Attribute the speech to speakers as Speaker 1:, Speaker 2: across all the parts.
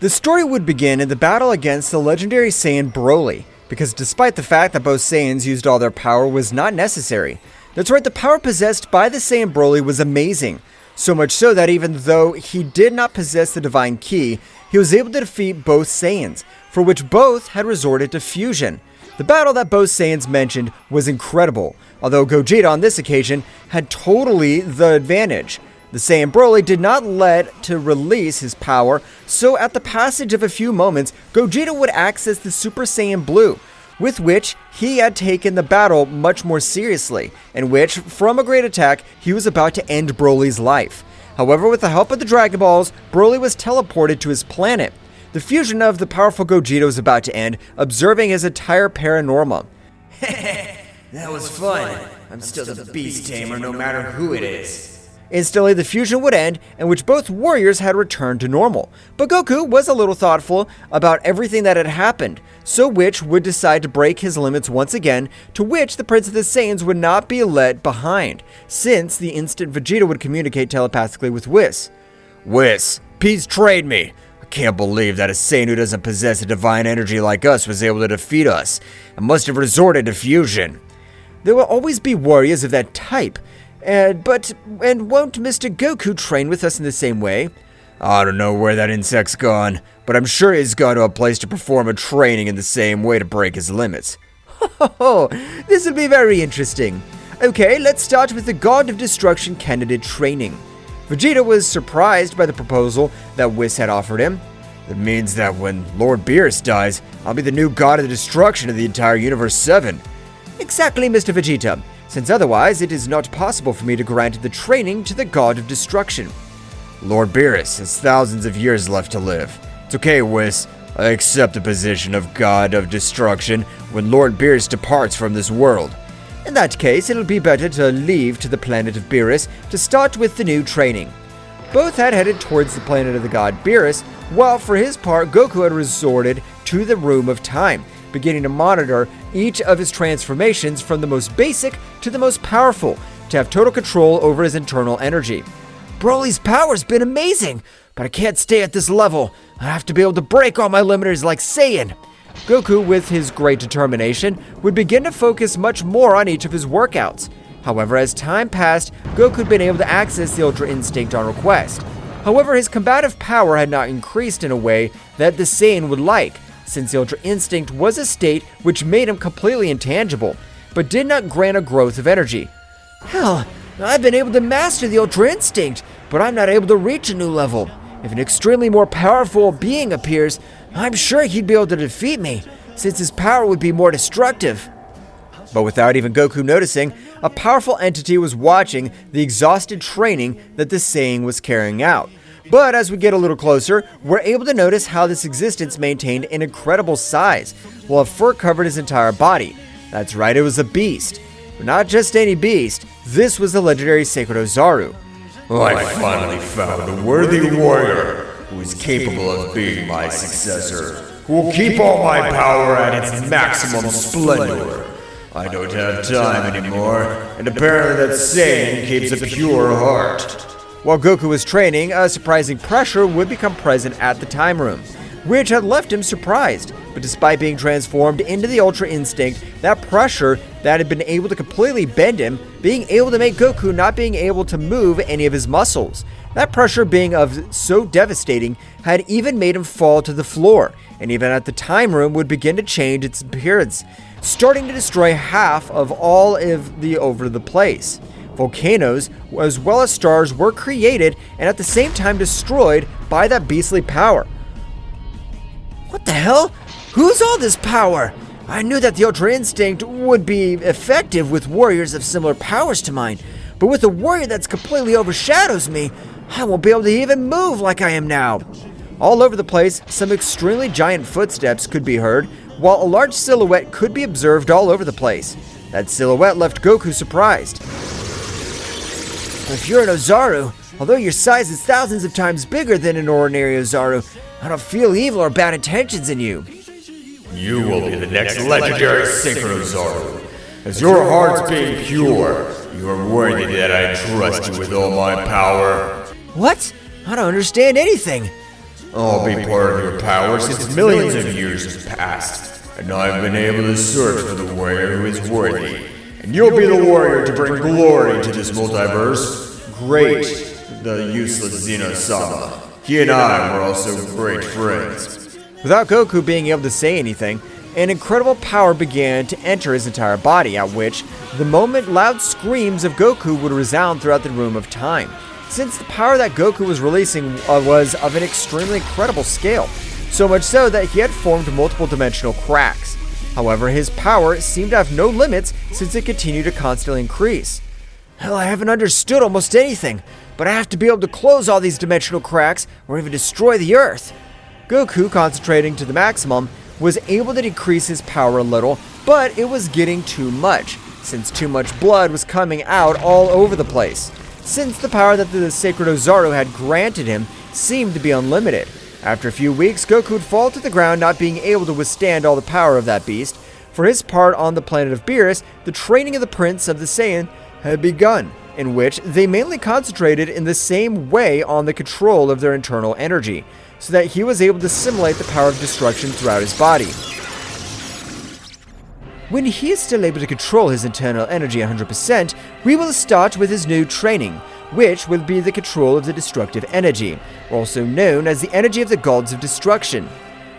Speaker 1: The story would begin in the battle against the legendary Saiyan Broly, because despite the fact that both Saiyans used all their power was not necessary. That's right, the power possessed by the Saiyan Broly was amazing, so much so that even though he did not possess the Divine Key, he was able to defeat both Saiyans, for which both had resorted to fusion. The battle that both Saiyans mentioned was incredible, although Gogeta on this occasion had totally the advantage. The Saiyan Broly did not let to release his power, so at the passage of a few moments, Gogeta would access the Super Saiyan Blue, with which he had taken the battle much more seriously, in which, from a great attack, he was about to end Broly's life. However, with the help of the Dragon Balls, Broly was teleported to his planet. The fusion of the powerful Gogeta was about to end, observing his entire paranormal.
Speaker 2: That was fun. I'm still the beast tamer no matter who it is.
Speaker 1: Instantly, the fusion would end, in which both warriors had returned to normal. But Goku was a little thoughtful about everything that had happened, so which would decide to break his limits once again, to which the Prince of the Saiyans would not be let behind, since the instant Vegeta would communicate telepathically with Whis.
Speaker 3: Whis, please trade me. I can't believe that a Saiyan who doesn't possess a divine energy like us was able to defeat us. I must have resorted to fusion.
Speaker 1: There will always be warriors of that type. And won't Mr. Goku train with us in the same way?
Speaker 3: I don't know where that insect's gone, but I'm sure he's gone to a place to perform a training in the same way to break his limits.
Speaker 1: Oh, this will be very interesting. Okay, let's start with the God of Destruction candidate training. Vegeta was surprised by the proposal that Whis had offered him.
Speaker 3: That means that when Lord Beerus dies, I'll be the new God of the Destruction of the entire Universe 7.
Speaker 1: Exactly, Mr. Vegeta. Since otherwise it is not possible for me to grant the training to the God of Destruction.
Speaker 3: Lord Beerus has thousands of years left to live. It's okay, Whis. I accept the position of God of Destruction when Lord Beerus departs from this world.
Speaker 1: In that case, it'll be better to leave to the planet of Beerus to start with the new training. Both had headed towards the planet of the god Beerus, while for his part Goku had resorted to the Room of Time, beginning to monitor each of his transformations from the most basic to the most powerful, to have total control over his internal energy.
Speaker 2: Broly's power's been amazing, but I can't stay at this level. I have to be able to break all my limiters like Saiyan.
Speaker 1: Goku, with his great determination, would begin to focus much more on each of his workouts. However, as time passed, Goku had been able to access the Ultra Instinct on request. However, his combative power had not increased in a way that the Saiyan would like, since the Ultra Instinct was a state which made him completely intangible, but did not grant a growth of energy.
Speaker 2: Hell, I've been able to master the Ultra Instinct, but I'm not able to reach a new level. If an extremely more powerful being appears, I'm sure he'd be able to defeat me, since his power would be more destructive.
Speaker 1: But without even Goku noticing, a powerful entity was watching the exhausted training that the Saiyan was carrying out. But as we get a little closer, we're able to notice how this existence maintained an incredible size, while fur covered his entire body. That's right, it was a beast. But not just any beast, this was the legendary Sacred Ozaru.
Speaker 3: I finally found a worthy warrior who is capable of being my successor, who will keep all my power at its maximum splendor. I don't have time anymore, and apparently that Saiyan keeps a pure heart.
Speaker 1: While Goku was training, a surprising pressure would become present at the Time Room, which had left him surprised. But despite being transformed into the Ultra Instinct, that pressure that had been able to completely bend him, being able to make Goku not being able to move any of his muscles. That pressure being of so devastating had even made him fall to the floor, and even at the Time Room would begin to change its appearance, starting to destroy half of all of the over the place. Volcanoes, as well as stars, were created and at the same time destroyed by that beastly power.
Speaker 2: What the hell? Who's all this power? I knew that the Ultra Instinct would be effective with warriors of similar powers to mine, but with a warrior that's completely overshadows me, I won't be able to even move like I am now.
Speaker 1: All over the place, some extremely giant footsteps could be heard, while a large silhouette could be observed all over the place. That silhouette left Goku surprised.
Speaker 2: If you're an Ozaru, although your size is thousands of times bigger than an ordinary Ozaru, I don't feel evil or bad intentions in you.
Speaker 3: You will be the next legendary Sacred Ozaru. As your heart's being pure, you are worthy that I trust you with all my power.
Speaker 2: What? I don't understand anything.
Speaker 3: I'll be part of your power since millions of years have passed, and I've been able to search for the warrior who is worthy. And you'll be the warrior to bring glory to this multiverse. Great, the useless Xeno-sama. He and I were also great friends.
Speaker 1: Without Goku being able to say anything, an incredible power began to enter his entire body, at which, the moment loud screams of Goku would resound throughout the room of time, since the power that Goku was releasing was of an extremely incredible scale, so much so that he had formed multiple dimensional cracks. However, his power seemed to have no limits since it continued to constantly increase.
Speaker 2: Hell, I haven't understood almost anything, but I have to be able to close all these dimensional cracks or even destroy the Earth.
Speaker 1: Goku, concentrating to the maximum, was able to decrease his power a little, but it was getting too much, since too much blood was coming out all over the place, since the power that the sacred Ozaru had granted him seemed to be unlimited. After a few weeks, Goku would fall to the ground, not being able to withstand all the power of that beast. For his part on the planet of Beerus, the training of the Prince of the Saiyan had begun, in which they mainly concentrated in the same way on the control of their internal energy, so that he was able to simulate the power of destruction throughout his body. When he is still able to control his internal energy 100%, we will start with his new training, which will be the control of the destructive energy, also known as the energy of the gods of destruction.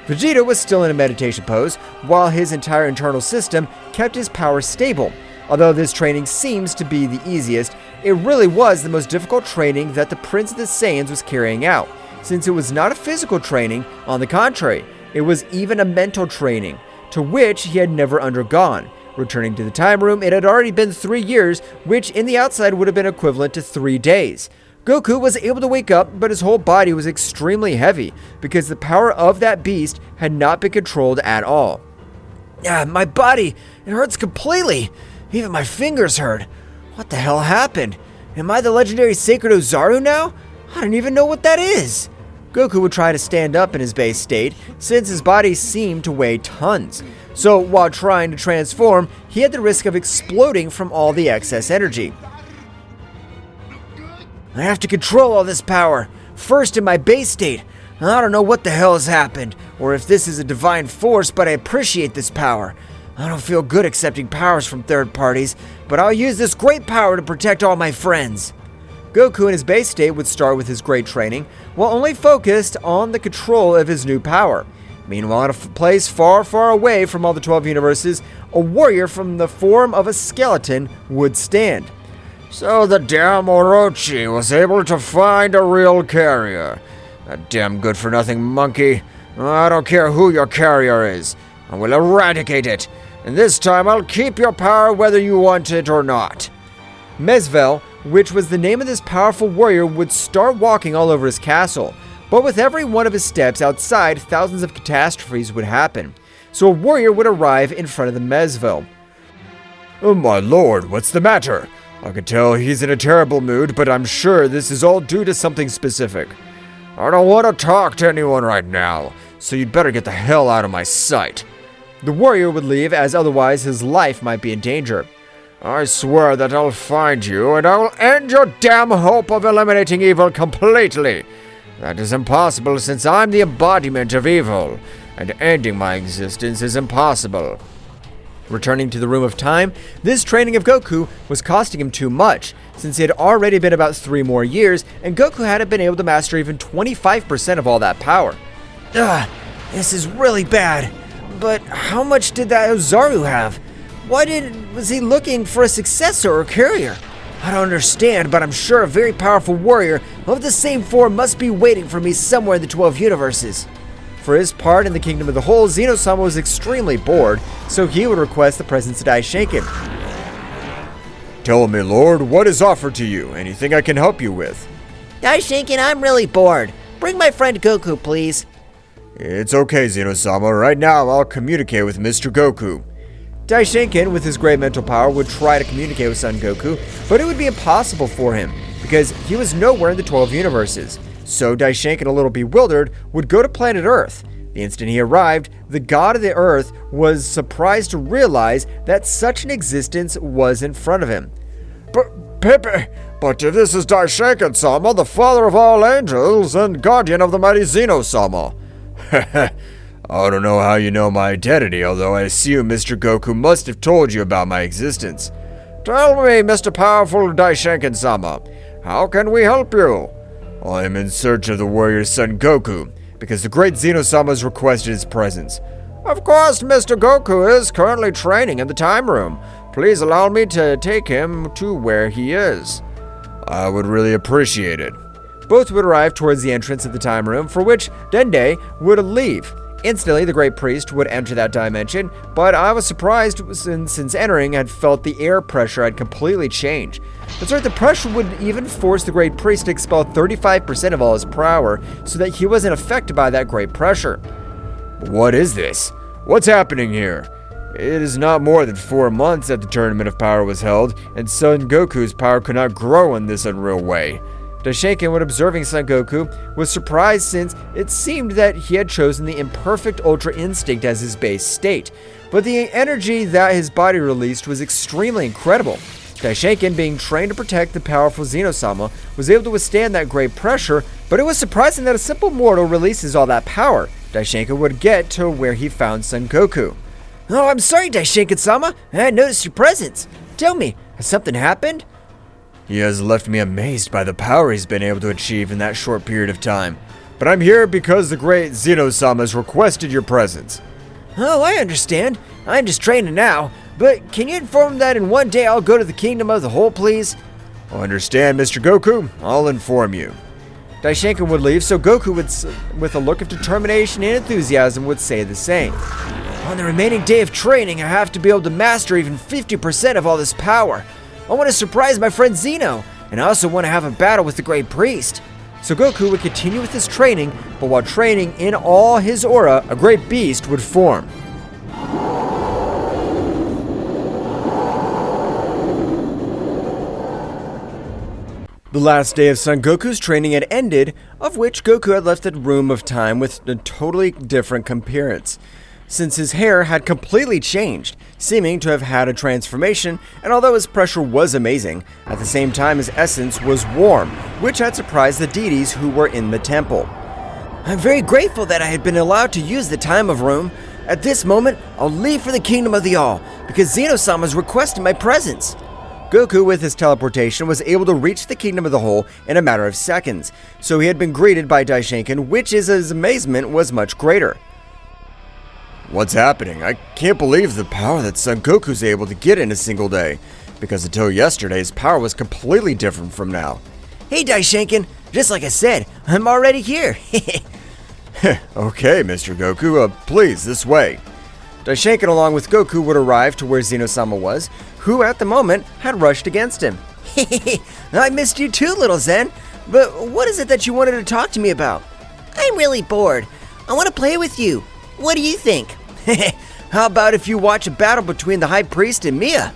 Speaker 1: Vegeta was still in a meditation pose, while his entire internal system kept his power stable. Although this training seems to be the easiest, it really was the most difficult training that the Prince of the Saiyans was carrying out, since it was not a physical training. On the contrary, it was even a mental training, to which he had never undergone. Returning to the time room, it had already been 3 years, which in the outside would have been equivalent to 3 days. Goku was able to wake up, but his whole body was extremely heavy, because the power of that beast had not been controlled at all.
Speaker 2: My body, it hurts completely. Even my fingers hurt. What the hell happened? Am I the legendary Sacred Ozaru now? I don't even know what that is.
Speaker 1: Goku would try to stand up in his base state, since his body seemed to weigh tons. So while trying to transform, he had the risk of exploding from all the excess energy.
Speaker 2: I have to control all this power, first in my base state. I don't know what the hell has happened, or if this is a divine force, but I appreciate this power. I don't feel good accepting powers from third parties, but I'll use this great power to protect all my friends.
Speaker 1: Goku in his base state would start with his great training, while only focused on the control of his new power. Meanwhile, in a place far, far away from all the 12 universes, a warrior from the form of a skeleton would stand.
Speaker 3: So the damn Orochi was able to find a real carrier. That damn good-for-nothing monkey. I don't care who your carrier is. I will eradicate it. And this time I'll keep your power whether you want it or not.
Speaker 1: Mesvel, which was the name of this powerful warrior, would start walking all over his castle. But with every one of his steps outside, thousands of catastrophes would happen. So a warrior would arrive in front of the Mesvel.
Speaker 3: Oh my lord, what's the matter? I can tell he's in a terrible mood, but I'm sure this is all due to something specific. I don't want to talk to anyone right now, so you'd better get the hell out of my sight.
Speaker 1: The warrior would leave, as otherwise his life might be in danger.
Speaker 3: I swear that I'll find you, and I will end your damn hope of eliminating evil completely. That is impossible since I'm the embodiment of evil, and ending my existence is impossible.
Speaker 1: Returning to the Room of Time, this training of Goku was costing him too much, since it had already been about 3 more years, and Goku hadn't been able to master even 25% of all that power.
Speaker 2: This is really bad. But how much did that Ozaru have? Was he looking for a successor or carrier? I don't understand, but I'm sure a very powerful warrior of the same form must be waiting for me somewhere in the 12 universes.
Speaker 1: For his part in the Kingdom of the Whole, Xeno-sama was extremely bored, so he would request the presence of Daishinken.
Speaker 3: Tell me, Lord, what is offered to you? Anything I can help you with?
Speaker 2: Daishinken, I'm really bored. Bring my friend Goku, please.
Speaker 3: It's okay, Xeno-sama. Right now, I'll communicate with Mr. Goku.
Speaker 1: Daishinken, with his great mental power, would try to communicate with Son Goku, but it would be impossible for him, because he was nowhere in the 12 universes. So Daishinken, a little bewildered, would go to planet Earth. The instant he arrived, the god of the Earth was surprised to realize that such an existence was in front of him.
Speaker 3: Pepe, But this is Daishinkan-sama, the father of all angels and guardian of the mighty Zeno-sama. I don't know how you know my identity, although I assume Mr. Goku must have told you about my existence. Tell me, Mr. Powerful Daishinkan-sama, how can we help you? I am in search of the warrior's son Goku, because the great Zeno-sama has requested his presence. Of course, Mr. Goku is currently training in the time room. Please allow me to take him to where he is. I would really appreciate it.
Speaker 1: Both would arrive towards the entrance of the time room, for which Dende would leave. Instantly, the great priest would enter that dimension, but I was surprised since entering had felt the air pressure had completely changed. That's right, the pressure would even force the great priest to expel 35% of all his power, so that he wasn't affected by that great pressure.
Speaker 3: What is this? What's happening here? It is not more than 4 months that the Tournament of Power was held, and Son Goku's power could not grow in this unreal way.
Speaker 1: Daishinkan, when observing Son Goku, was surprised since it seemed that he had chosen the imperfect Ultra Instinct as his base state, but the energy that his body released was extremely incredible. Daishinkan, being trained to protect the powerful Zeno-sama, was able to withstand that great pressure, but it was surprising that a simple mortal releases all that power. Daishinkan would get to where he found Son Goku.
Speaker 2: Oh, I'm sorry, Daishinkan-sama. I noticed your presence. Tell me, has something happened?
Speaker 3: He has left me amazed by the power he's been able to achieve in that short period of time. But I'm here because the great Zeno-sama has requested your presence.
Speaker 2: Oh, I understand. I'm just training now. But can you inform him that in one day I'll go to the Kingdom of the Whole, please?
Speaker 3: I understand, Mr. Goku. I'll inform you.
Speaker 1: Daishinkan would leave, so Goku would, with a look of determination and enthusiasm, would say the same.
Speaker 2: On the remaining day of training, I have to be able to master even 50% of all this power. I want to surprise my friend Zeno, and I also want to have a battle with the Great Priest.
Speaker 1: So Goku would continue with his training, but while training in all his aura, a great beast would form. The last day of Son Goku's training had ended, of which Goku had left the room of time with a totally different appearance, since his hair had completely changed, seeming to have had a transformation, and although his pressure was amazing, at the same time his essence was warm, which had surprised the deities who were in the temple.
Speaker 2: I'm very grateful that I had been allowed to use the time of room. At this moment, I'll leave for the Kingdom of the All, because Zeno-sama has requested my presence.
Speaker 1: Goku, with his teleportation, was able to reach the Kingdom of the Whole in a matter of seconds, so he had been greeted by Daishinkan, which his amazement was much greater.
Speaker 3: What's happening? I can't believe the power that Son Goku's able to get in a single day, because until yesterday his power was completely different from now.
Speaker 2: Hey Daishinkan, just like I said, I'm already here.
Speaker 3: Okay, Mr. Goku, please, this way.
Speaker 1: Daishinkan along with Goku would arrive to where Zeno-sama was, who at the moment had rushed against him.
Speaker 2: I missed you too, little Zen, but what is it that you wanted to talk to me about? I'm really bored. I want to play with you. What do you think? How about if you watch a battle between the High Priest and Mia?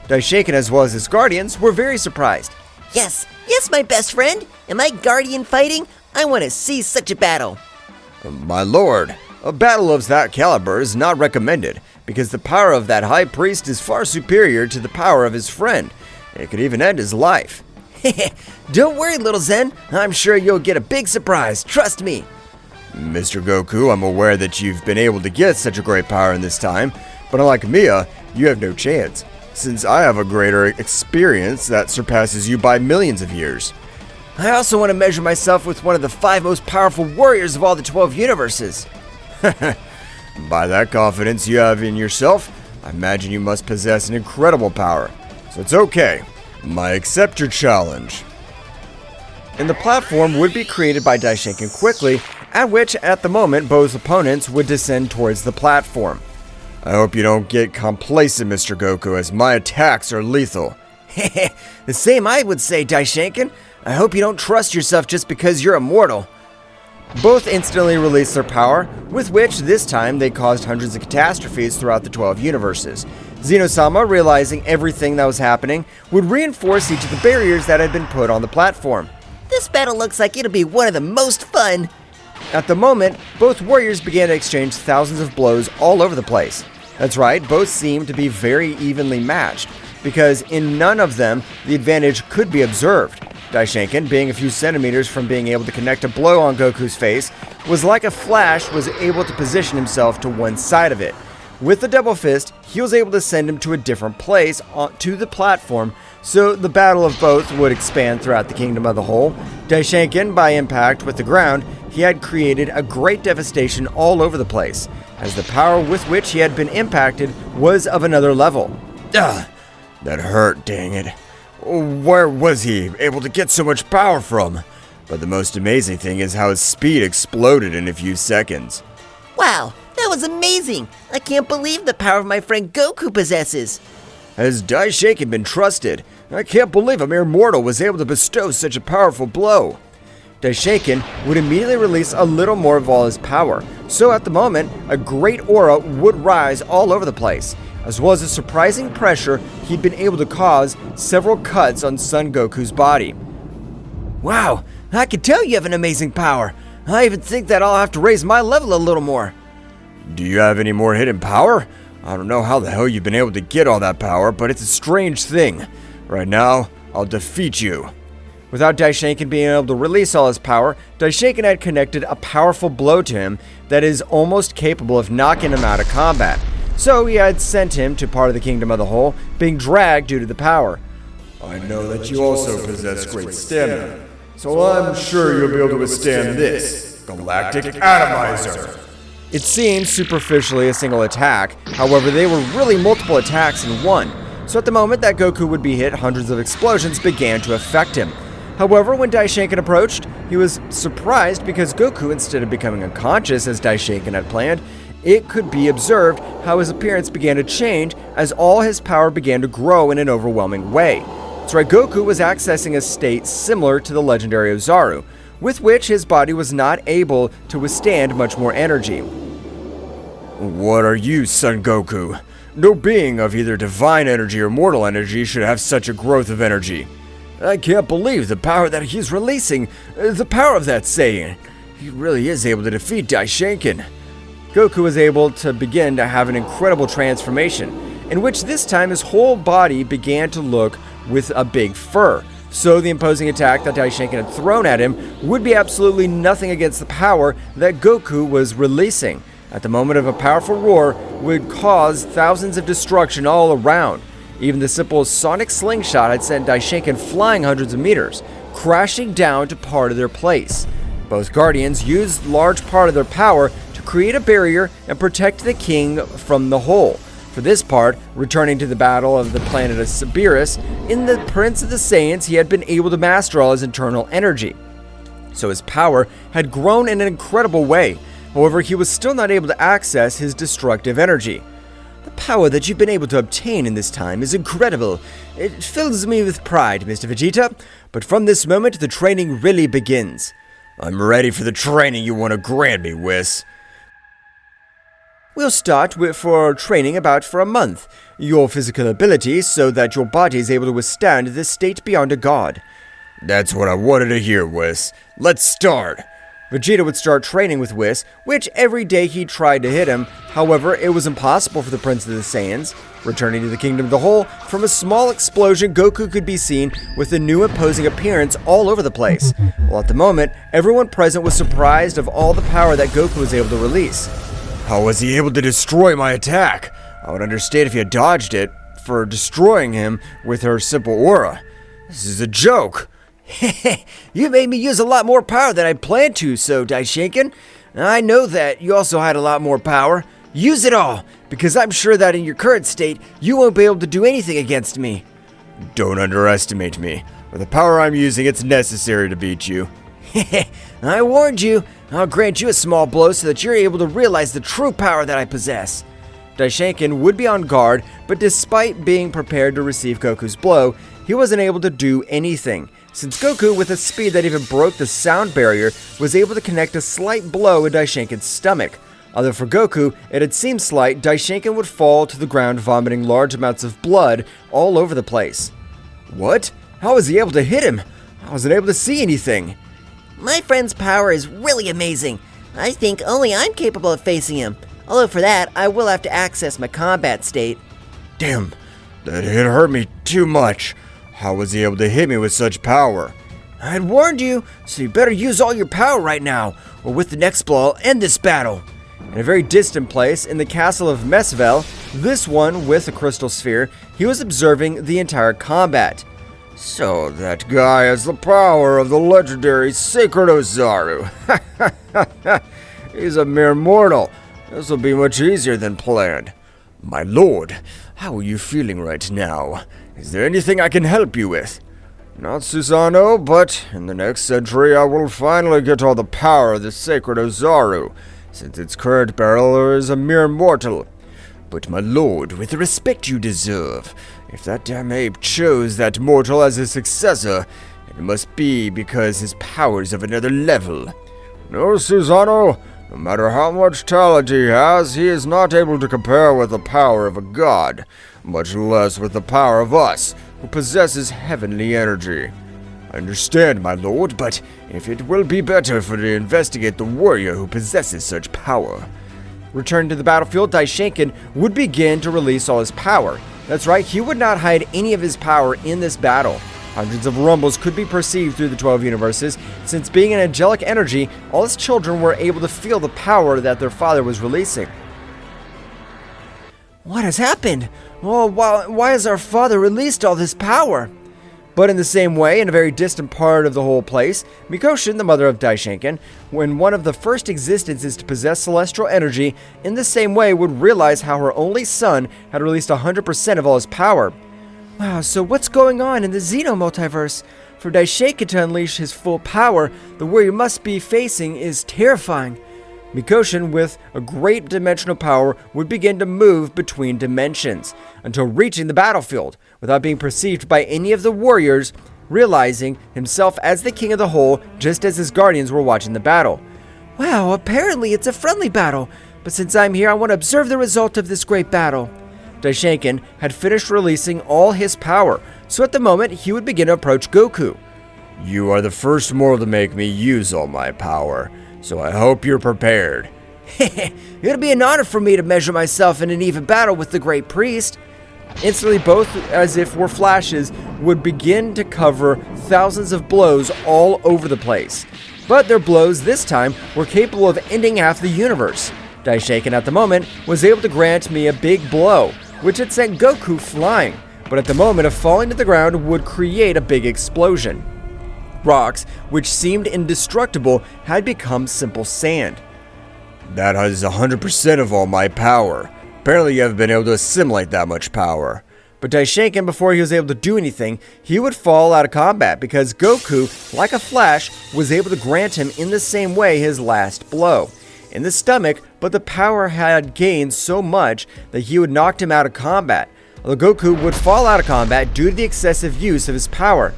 Speaker 1: Daishinkan, as well as his guardians, were very surprised.
Speaker 4: Yes, my best friend. Am I guardian fighting? I want to see such a battle.
Speaker 3: My lord, a battle of that caliber is not recommended, because the power of that High Priest is far superior to the power of his friend. It could even end his life.
Speaker 2: Don't worry, little Zen. I'm sure you'll get a big surprise. Trust me.
Speaker 3: Mr. Goku, I'm aware that you've been able to get such a great power in this time, but unlike Mia, you have no chance, since I have a greater experience that surpasses you by millions of years.
Speaker 2: I also want to measure myself with one of the 5 most powerful warriors of all the 12 universes.
Speaker 3: By that confidence you have in yourself, I imagine you must possess an incredible power. So it's okay. I accept your challenge.
Speaker 1: And the platform would be created by Daishinkan quickly, at which, at the moment, both opponents would descend towards the platform.
Speaker 3: I hope you don't get complacent, Mr. Goku, as my attacks are lethal.
Speaker 2: The same I would say, Daishinkan. I hope you don't trust yourself just because you're immortal.
Speaker 1: Both instantly released their power, with which, this time, they caused hundreds of catastrophes throughout the 12 universes. Zeno-sama, realizing everything that was happening, would reinforce each of the barriers that had been put on the platform.
Speaker 4: This battle looks like it'll be one of the most fun.
Speaker 1: At the moment, both warriors began to exchange thousands of blows all over the place. That's right, both seemed to be very evenly matched. because in none of them the advantage could be observed. Daishinkan, being a few centimeters from being able to connect a blow on Goku's face, was like a flash was able to position himself to one side of it. With the double fist, he was able to send him to a different place to the platform, so the battle of both would expand throughout the kingdom of the whole. Daishinkan, by impact with the ground, he had created a great devastation all over the place, as the power with which he had been impacted was of another level.
Speaker 3: Ugh, that hurt, dang it. Where was he able to get so much power from? But the most amazing thing is how his speed exploded in a few seconds.
Speaker 4: Wow, that was amazing! I can't believe the power my friend Goku possesses.
Speaker 3: Has Daishinkan been trusted? I can't believe a mere mortal was able to bestow such a powerful blow.
Speaker 1: Daishinkan would immediately release a little more of all his power, so at the moment, a great aura would rise all over the place. As well as a surprising pressure, he'd been able to cause several cuts on Son Goku's body.
Speaker 2: Wow, I can tell you have an amazing power. I even think that I'll have to raise my level a little more.
Speaker 3: Do you have any more hidden power? I don't know how the hell you've been able to get all that power, but it's a strange thing. Right now, I'll defeat you.
Speaker 1: Without Daishinkan being able to release all his power, Daishinkan had connected a powerful blow to him that is almost capable of knocking him out of combat. So he had sent him to part of the kingdom of the whole, being dragged due to the power.
Speaker 3: I know that you also possess great stamina, so I'm sure you'll be able to withstand this Galactic Atomizer.
Speaker 1: It seemed superficially a single attack, however they were really multiple attacks in one. So at the moment that Goku would be hit, hundreds of explosions began to affect him. However, when Daishinkan approached, he was surprised because Goku, instead of becoming unconscious as Daishinkan had planned, it could be observed how his appearance began to change as all his power began to grow in an overwhelming way. That's right, Goku was accessing a state similar to the legendary Ozaru, with which his body was not able to withstand much more energy.
Speaker 3: What are you, Son Goku? No being of either divine energy or mortal energy should have such a growth of energy. I can't believe the power that he's releasing, the power of that Saiyan. He really is able to defeat Daishinkan.
Speaker 1: Goku was able to begin to have an incredible transformation, in which this time his whole body began to look with a big fur. So the imposing attack that Daishinkan had thrown at him would be absolutely nothing against the power that Goku was releasing. At the moment of a powerful roar would cause thousands of destruction all around. Even the simple sonic slingshot had sent Daishinkan flying hundreds of meters, crashing down to part of their place. Both Guardians used large part of their power to create a barrier and protect the king from the whole. For this part, returning to the battle of the planet of Sabirus, in the Prince of the Saiyans he had been able to master all his internal energy. So his power had grown in an incredible way. However, he was still not able to access his destructive energy. The power that you've been able to obtain in this time is incredible. It fills me with pride, Mr. Vegeta, but from this moment the training really begins.
Speaker 3: I'm ready for the training you want to grant me, Whis.
Speaker 1: We'll start for training about for a month. Your physical ability so that your body is able to withstand this state beyond a god.
Speaker 3: That's what I wanted to hear, Whis. Let's start.
Speaker 1: Vegeta would start training with Whis, which every day he tried to hit him. However, it was impossible for the Prince of the Saiyans. Returning to the Kingdom of the Whole, from a small explosion, Goku could be seen with a new imposing appearance all over the place. Well, at the moment, everyone present was surprised of all the power that Goku was able to release.
Speaker 3: How was he able to destroy my attack? I would understand if he had dodged it for destroying him with her simple aura. This is a joke.
Speaker 2: You made me use a lot more power than I planned to, so Daishinkan. I know that you also had a lot more power. Use it all, because I'm sure that in your current state, you won't be able to do anything against me.
Speaker 3: Don't underestimate me. With the power I'm using, it's necessary to beat you.
Speaker 2: I warned you. I'll grant you a small blow so that you're able to realize the true power that I possess.
Speaker 1: Daishinkan would be on guard, but despite being prepared to receive Goku's blow, he wasn't able to do anything, since Goku, with a speed that even broke the sound barrier, was able to connect a slight blow in Daishinkan's stomach. Although for Goku, it had seemed slight, Daishinkan would fall to the ground vomiting large amounts of blood all over the place. What? How was he able to hit him? I wasn't able to see anything.
Speaker 4: My friend's power is really amazing. I think only I'm capable of facing him. Although for that, I will have to access my combat state.
Speaker 3: Damn, That hit hurt me too much. How was he able to hit me with such power?
Speaker 2: I had warned you, so you better use all your power right now, or with the next blow I'll end this battle.
Speaker 1: In a very distant place, in the castle of Mesvel, this one with a crystal sphere, he was observing the entire combat.
Speaker 3: So that guy has the power of the legendary sacred Ozaru. He's a mere mortal. This will be much easier than planned. My lord, how are you feeling right now? Is there anything I can help you with? Not Susano, but in the next century I will finally get all the power of the sacred Ozaru, since its current bearer is a mere mortal. But my lord, with the respect you deserve, if that damn ape chose that mortal as his successor, it must be because his power is of another level. No, Susano, no matter how much talent he has, he is not able to compare with the power of a god, much less with the power of us, who possesses heavenly energy. I understand, my lord, but if it will be better for to investigate the warrior who possesses such power.
Speaker 1: Returned to the battlefield, Daishinkan would begin to release all his power. That's right, he would not hide any of his power in this battle. Hundreds of rumbles could be perceived through the 12 universes, since being an angelic energy, all his children were able to feel the power that their father was releasing.
Speaker 2: What has happened? Oh, why has our father released all this power?
Speaker 1: But in the same way, in a very distant part of the whole place, Mikoshin, the mother of Daishinkan, when one of the first existences to possess celestial energy, in the same way would realize how her only son had released 100% of all his power.
Speaker 2: Wow, so what's going on in the Xeno multiverse? For Daishinkan to unleash his full power, the warrior must be facing is terrifying.
Speaker 1: Mikoshin, with a great dimensional power, would begin to move between dimensions until reaching the battlefield without being perceived by any of the warriors, realizing himself as the king of the whole just as his guardians were watching the battle.
Speaker 2: Wow, apparently it's a friendly battle, but since I'm here, I want to observe the result of this great battle.
Speaker 1: Daishinkan had finished releasing all his power, so at the moment he would begin to approach Goku.
Speaker 3: You are the first mortal to make me use all my power, so I hope you're prepared.
Speaker 2: It'll be an honor for me to measure myself in an even battle with the great priest.
Speaker 1: Instantly, both, as if were flashes, would begin to cover thousands of blows all over the place. But their blows this time were capable of ending half the universe. Daishinkan at the moment was able to grant me a big blow, which had sent Goku flying, but at the moment of falling to the ground would create a big explosion. Rocks, which seemed indestructible, had become simple sand.
Speaker 3: That has 100% of all my power. Apparently you haven't been able to assimilate that much power.
Speaker 1: But Daishinkan, before he was able to do anything, he would fall out of combat because Goku, like a flash, was able to grant him in the same way his last blow. In the stomach, but the power had gained so much that he would knock him out of combat. Although Goku would fall out of combat due to the excessive use of his power.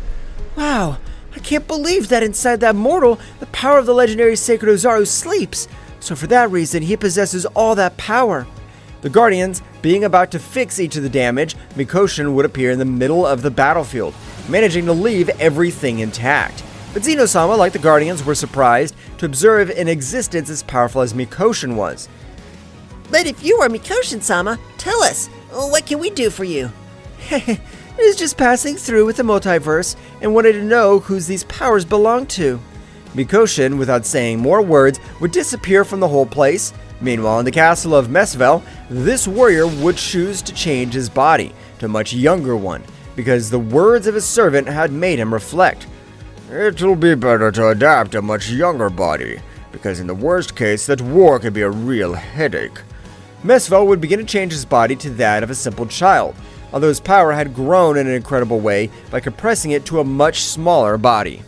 Speaker 2: Wow, I can't believe that inside that mortal, the power of the legendary sacred Ozaru sleeps. So for that reason, he possesses all that power.
Speaker 1: The Guardians, being about to fix each of the damage, Mikoshin would appear in the middle of the battlefield, managing to leave everything intact. But Xeno-sama, like the Guardians, were surprised to observe an existence as powerful as Mikoshin was.
Speaker 4: But if you are Mikoshin-sama, tell us, what can we do for you?
Speaker 2: I was just passing through with the multiverse and wanted to know whose these powers belong to.
Speaker 1: Mikoshin, without saying more words, would disappear from the whole place. Meanwhile, in the castle of Mesvel, this warrior would choose to change his body to a much younger one, because the words of his servant had made him reflect.
Speaker 3: It'll be better to adapt a much younger body, because in the worst case, that war could be a real headache.
Speaker 1: Mesvel would begin to change his body to that of a simple child, although his power had grown in an incredible way by compressing it to a much smaller body.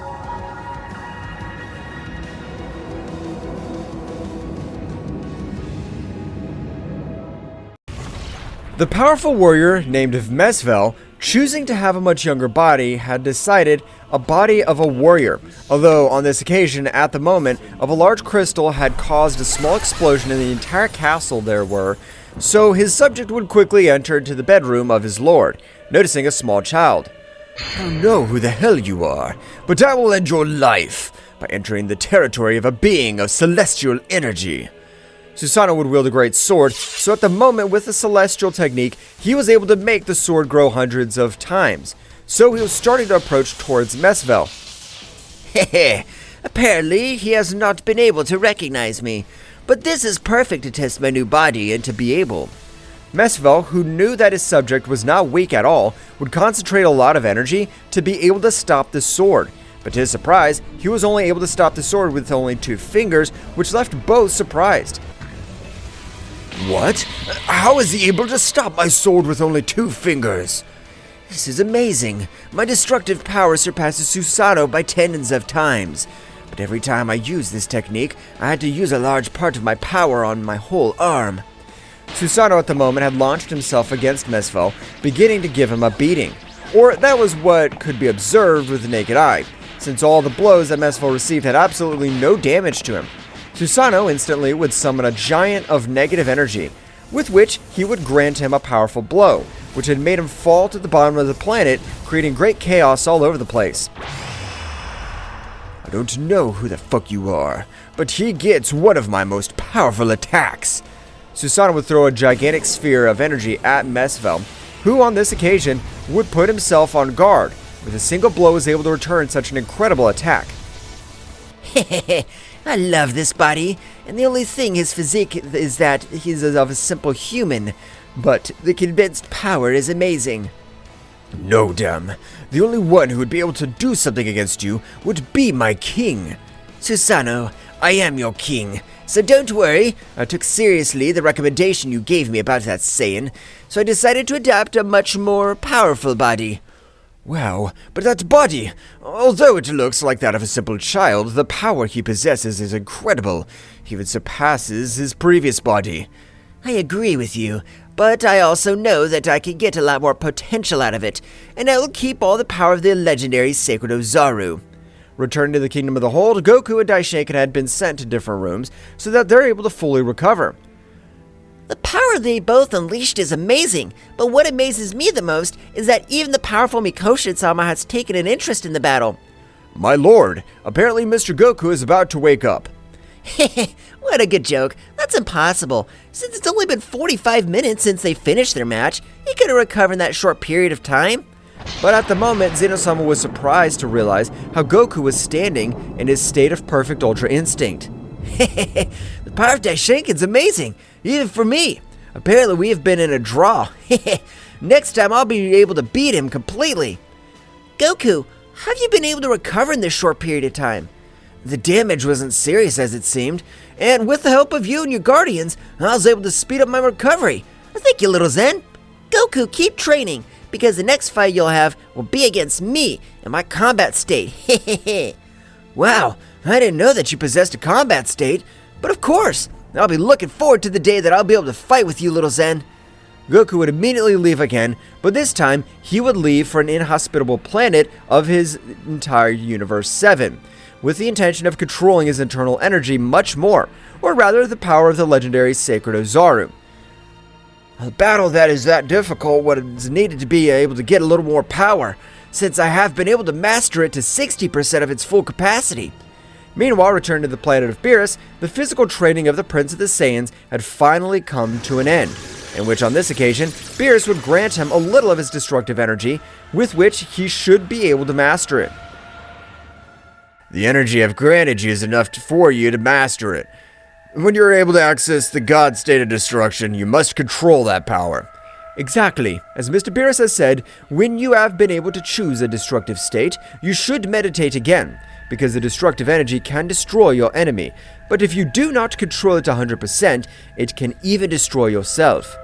Speaker 1: The powerful warrior named Mesvel, choosing to have a much younger body, had decided a body of a warrior, although on this occasion, at the moment, of a large crystal had caused a small explosion in the entire castle there were, so his subject would quickly enter into the bedroom of his lord, noticing a small child.
Speaker 3: I don't know who the hell you are, but I will end your life by entering the territory of a being of celestial energy.
Speaker 1: Susanoo would wield a great sword, so at the moment with the celestial technique, he was able to make the sword grow hundreds of times. So he was starting to approach towards Mesvel.
Speaker 2: Hehe, apparently he has not been able to recognize me, but this is perfect to test my new body and to be able.
Speaker 1: Mesvel, who knew that his subject was not weak at all, would concentrate a lot of energy to be able to stop the sword. But to his surprise, he was only able to stop the sword with only 2 fingers, which left both surprised.
Speaker 3: What? How is he able to stop my sword with only 2 fingers?
Speaker 2: This is amazing. My destructive power surpasses Susanoo by tens of times. But every time I use this technique, I had to use a large part of my power on my whole arm.
Speaker 1: Susanoo at the moment had launched himself against Mesvel, beginning to give him a beating. Or that was what could be observed with the naked eye, since all the blows that Mesvel received had absolutely no damage to him. Susanoo instantly would summon a giant of negative energy, with which he would grant him a powerful blow, which had made him fall to the bottom of the planet, creating great chaos all over the place.
Speaker 3: I don't know who the fuck you are, but he gets one of my most powerful attacks.
Speaker 1: Susanoo would throw a gigantic sphere of energy at Mesvel, who on this occasion would put himself on guard. With a single blow was able to return such an incredible attack.
Speaker 2: Hehehe, I love this body, and the only thing his physique is that he's of a simple human, but the condensed power is amazing.
Speaker 3: No, damn. The only one who would be able to do something against you would be my king.
Speaker 2: Susanoo, I am your king, so don't worry. I took seriously the recommendation you gave me about that Saiyan, so I decided to adopt a much more powerful body.
Speaker 3: Wow, but that body, although it looks like that of a simple child, the power he possesses is incredible. He even surpasses his previous body.
Speaker 2: I agree with you, but I also know that I can get a lot more potential out of it, and I will keep all the power of the legendary sacred Ozaru.
Speaker 1: Returning to the Kingdom of the Hold, Goku and Daishinkan had been sent to different rooms so that they're able to fully recover.
Speaker 4: The power they both unleashed is amazing, but what amazes me the most is that even the powerful Mikoshi-sama has taken an interest in the battle.
Speaker 1: My lord, apparently Mr. Goku is about to wake up.
Speaker 4: What a good joke. That's impossible. Since it's only been 45 minutes since they finished their match, he could have recovered in that short period of time.
Speaker 1: But at the moment, Zeno-sama was surprised to realize how Goku was standing in his state of perfect Ultra Instinct.
Speaker 2: The power of Daishinkan's amazing, even for me. Apparently we have been in a draw. Next time I'll be able to beat him completely.
Speaker 4: Goku, how have you been able to recover in this short period of time?
Speaker 2: The damage wasn't serious as it seemed, and with the help of you and your guardians, I was able to speed up my recovery.
Speaker 4: Thank you, little Zen. Goku, keep training, because the next fight you'll have will be against me in my combat state.
Speaker 2: Wow, I didn't know that you possessed a combat state, but of course, I'll be looking forward to the day that I'll be able to fight with you, little Zen.
Speaker 1: Goku would immediately leave again, but this time he would leave for an inhospitable planet of his entire Universe 7, with the intention of controlling his internal energy much more, or rather the power of the legendary sacred Ozaru.
Speaker 2: A battle that is that difficult was needed to be able to get a little more power, since I have been able to master it to 60% of its full capacity.
Speaker 1: Meanwhile, returned to the planet of Beerus, the physical training of the Prince of the Saiyans had finally come to an end, in which on this occasion, Beerus would grant him a little of his destructive energy, with which he should be able to master it.
Speaker 3: The energy I've granted you is enough for you to master it. When you're able to access the God state of destruction, you must control that power.
Speaker 1: Exactly. As Mr. Beerus has said, when you have been able to choose a destructive state, you should meditate again, because the destructive energy can destroy your enemy, but if you do not control it 100%, it can even destroy yourself.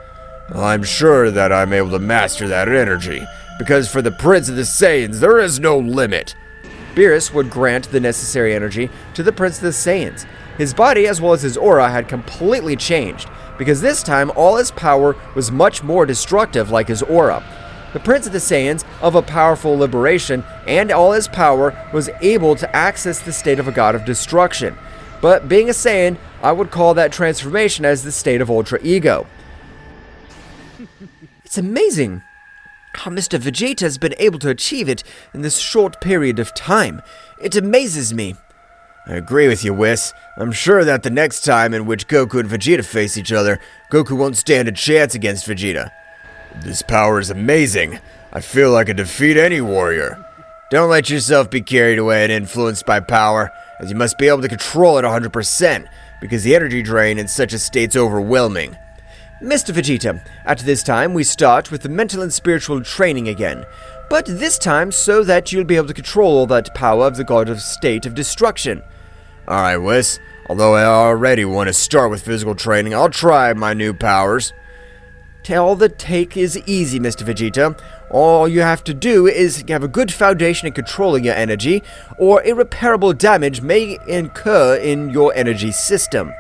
Speaker 3: I'm sure that I'm able to master that energy, because for the Prince of the Saiyans, there is no limit.
Speaker 1: Beerus would grant the necessary energy to the Prince of the Saiyans. His body as well as his aura had completely changed, because this time all his power was much more destructive like his aura. The Prince of the Saiyans, of a powerful liberation, and all his power, was able to access the state of a god of destruction. But being a Saiyan, I would call that transformation as the state of Ultra Ego. It's amazing how Mr. Vegeta has been able to achieve it in this short period of time. It amazes me.
Speaker 2: I agree with you, Whis. I'm sure that the next time in which Goku and Vegeta face each other, Goku won't stand a chance against Vegeta.
Speaker 3: This power is amazing. I feel I could defeat any warrior.
Speaker 2: Don't let yourself be carried away and influenced by power, as you must be able to control it 100%, because the energy drain in such a state's overwhelming. Mr. Vegeta, at this time we start with the mental and spiritual training again, but this time so that you'll be able to control all that power of the god of state of destruction.
Speaker 3: Alright, Whis. Although I already want to start with physical training, I'll try my new powers.
Speaker 2: All the take is easy, Mr. Vegeta. All you have to do is have a good foundation in controlling your energy, or irreparable damage may incur in your energy system.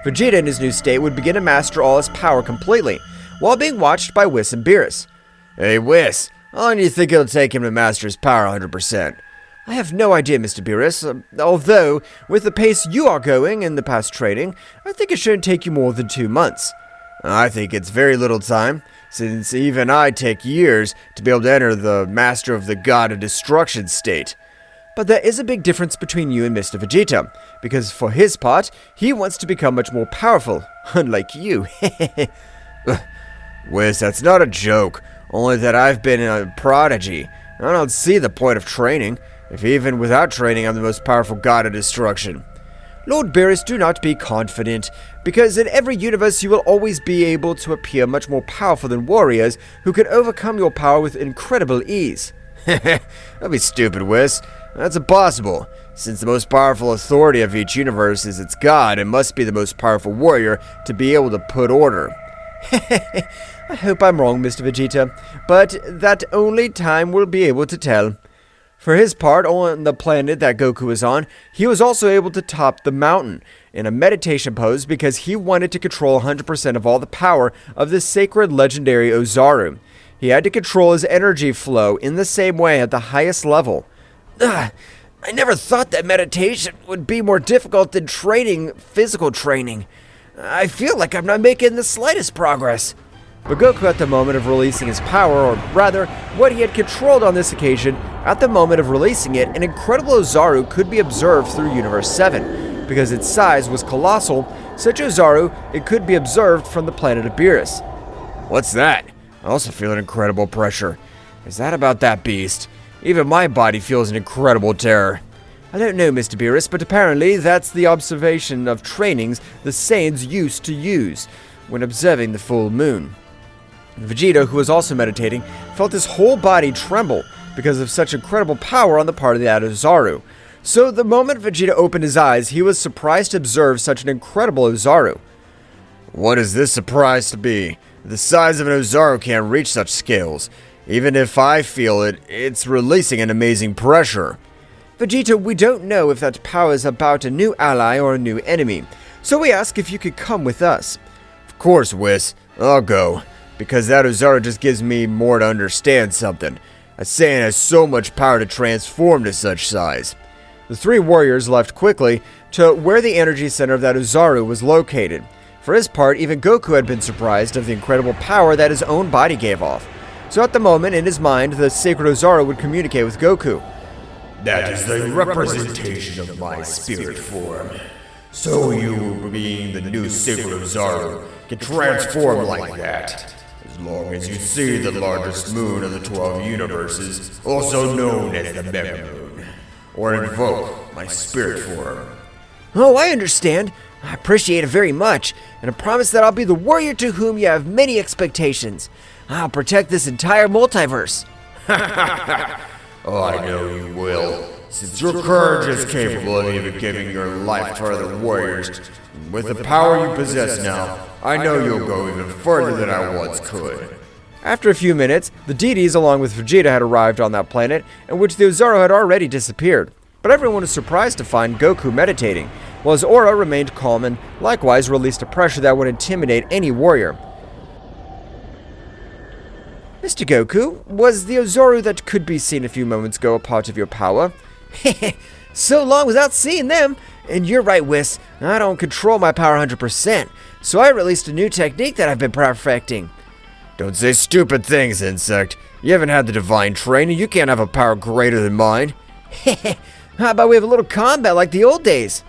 Speaker 2: Vegeta in his new state would begin to master all his power completely, while being watched by Whis and Beerus.
Speaker 3: Hey, Whis, how long do you think it'll take him to master his power 100%?
Speaker 2: I have no idea, Mr. Beerus, although, with the pace you are going in the past training, I think it shouldn't take you more than 2 months.
Speaker 3: I think it's very little time, since even I take years to be able to enter the Master of the God of Destruction state.
Speaker 2: But there is a big difference between you and Mr. Vegeta, because for his part, he wants to become much more powerful, unlike you.
Speaker 3: Whis, that's not a joke, only that I've been a prodigy. I don't see the point of training, if even without training I'm the most powerful God of Destruction.
Speaker 2: Lord Beerus, do not be confident, because in every universe you will always be able to appear much more powerful than warriors who can overcome your power with incredible ease.
Speaker 3: Don't be stupid, Whis. That's impossible. Since the most powerful authority of each universe is its god, it must be the most powerful warrior to be able to put order.
Speaker 2: I hope I'm wrong, Mr. Vegeta, but that only time will be able to tell. For his part, on the planet that Goku was on, he was also able to top the mountain in a meditation pose because he wanted to control 100% of all the power of the sacred legendary Ozaru. He had to control his energy flow in the same way at the highest level. I never thought that meditation would be more difficult than physical training. I feel like I'm not making the slightest progress. But Goku, at the moment of releasing his power, or rather, what he had controlled on this occasion, at the moment of releasing it, an incredible Ozaru could be observed through Universe 7. Because its size was colossal, such Ozaru, it could be observed from the planet of Beerus.
Speaker 3: What's that? I also feel an incredible pressure. Is that about that beast? Even my body feels an incredible terror.
Speaker 2: I don't know, Mr. Beerus, but apparently that's the observation of trainings the Saiyans used to use when observing the full moon. Vegeta, who was also meditating, felt his whole body tremble because of such incredible power on the part of the Ozaru. So the moment Vegeta opened his eyes, he was surprised to observe such an incredible Ozaru.
Speaker 3: What is this surprise to be? The size of an Ozaru can't reach such scales. Even if I feel it, it's releasing an amazing pressure.
Speaker 2: Vegeta, we don't know if that power is about a new ally or a new enemy, so we ask if you could come with us.
Speaker 3: Of course, Whis. I'll go. Because that Ozaru just gives me more to understand something. A Saiyan has so much power to transform to such size.
Speaker 2: The three warriors left quickly to where the energy center of that Ozaru was located. For his part, even Goku had been surprised of the incredible power that his own body gave off. So at the moment, in his mind, the sacred Ozaru would communicate with Goku.
Speaker 3: That is the representation of my spirit form. So you, being the new sacred Ozaru, can transform like that. As long as you see the largest moon of the 12 universes, also known as the Mega Moon, or invoke my spirit form.
Speaker 2: Oh, I understand. I appreciate it very much, and I promise that I'll be the warrior to whom you have many expectations. I'll protect this entire multiverse.
Speaker 3: Oh, I know you will. Since your courage is capable of even giving your life to other warriors, with the power you possess now, I know you'll go even further than I once could.
Speaker 2: After a few minutes, the deities along with Vegeta had arrived on that planet, in which the Ozaru had already disappeared. But everyone was surprised to find Goku meditating, while his aura remained calm and likewise released a pressure that would intimidate any warrior. Mr. Goku, was the Ozaru that could be seen a few moments ago a part of your power? So long without seeing them. And you're right, Whis. I don't control my power 100%, so I released a new technique that I've been perfecting.
Speaker 3: Don't say stupid things, Insect. You haven't had the divine training. You can't have a power greater than mine.
Speaker 2: How about we have a little combat like the old days?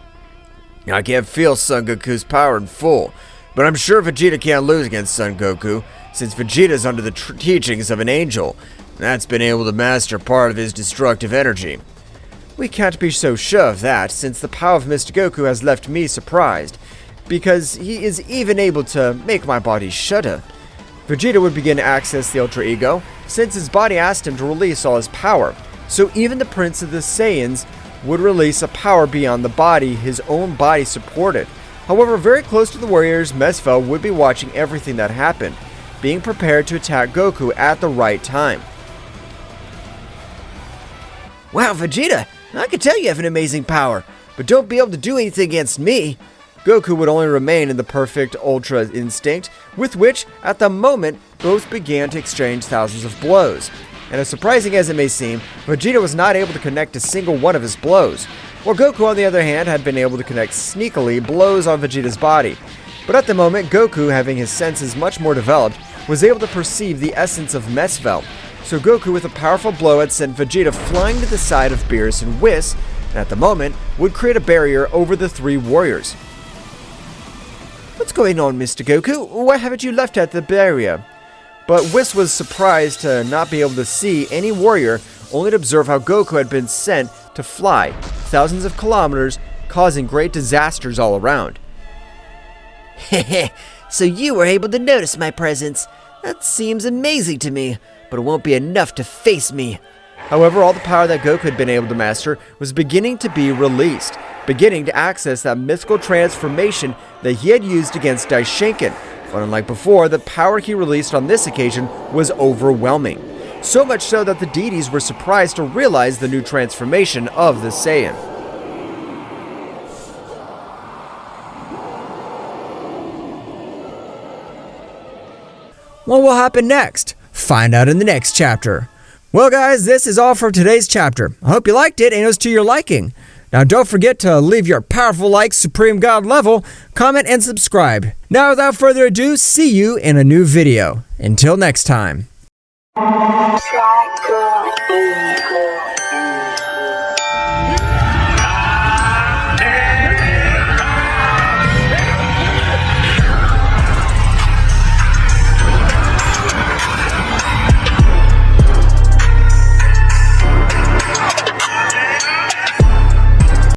Speaker 3: I can't feel Son Goku's power in full, but I'm sure Vegeta can't lose against Son Goku, since Vegeta's under the teachings of an angel. That's been able to master part of his destructive energy.
Speaker 1: We can't be so sure of that, since the power of Mr. Goku has left me surprised, because he is even able to make my body shudder. Vegeta would begin to access the Ultra Ego, since his body asked him to release all his power, so even the Prince of the Saiyans would release a power beyond the body his own body supported. However, very close to the warriors, Mesfel would be watching everything that happened, being prepared to attack Goku at the right time.
Speaker 2: Wow, Vegeta, I can tell you have an amazing power, but don't be able to do anything against me.
Speaker 1: Goku would only remain in the perfect Ultra Instinct, with which, at the moment, both began to exchange thousands of blows. And as surprising as it may seem, Vegeta was not able to connect a single one of his blows, while Goku, on the other hand, had been able to connect sneakily blows on Vegeta's body. But at the moment, Goku, having his senses much more developed, was able to perceive the essence of Mesfel. So Goku, with a powerful blow, had sent Vegeta flying to the side of Beerus and Whis, and at the moment, would create a barrier over the three warriors.
Speaker 2: What's going on, Mr. Goku? Why haven't you left at the barrier?
Speaker 1: But Whis was surprised to not be able to see any warrior, only to observe how Goku had been sent to fly thousands of kilometers, causing great disasters all around.
Speaker 4: Heh, so you were able to notice my presence. That seems amazing to me, but it won't be enough to face me.
Speaker 1: However, all the power that Goku had been able to master was beginning to be released, beginning to access that mythical transformation that he had used against Daishinken. But unlike before, the power he released on this occasion was overwhelming. So much so that the deities were surprised to realize the new transformation of the Saiyan.
Speaker 2: What will happen next? Find out in the next chapter. Well guys, this is all for today's chapter. I hope you liked it and it was to your liking. Now don't forget to leave your powerful like Supreme God level, comment and subscribe. Now without further ado, see you in a new video. Until next time.
Speaker 5: Black girl,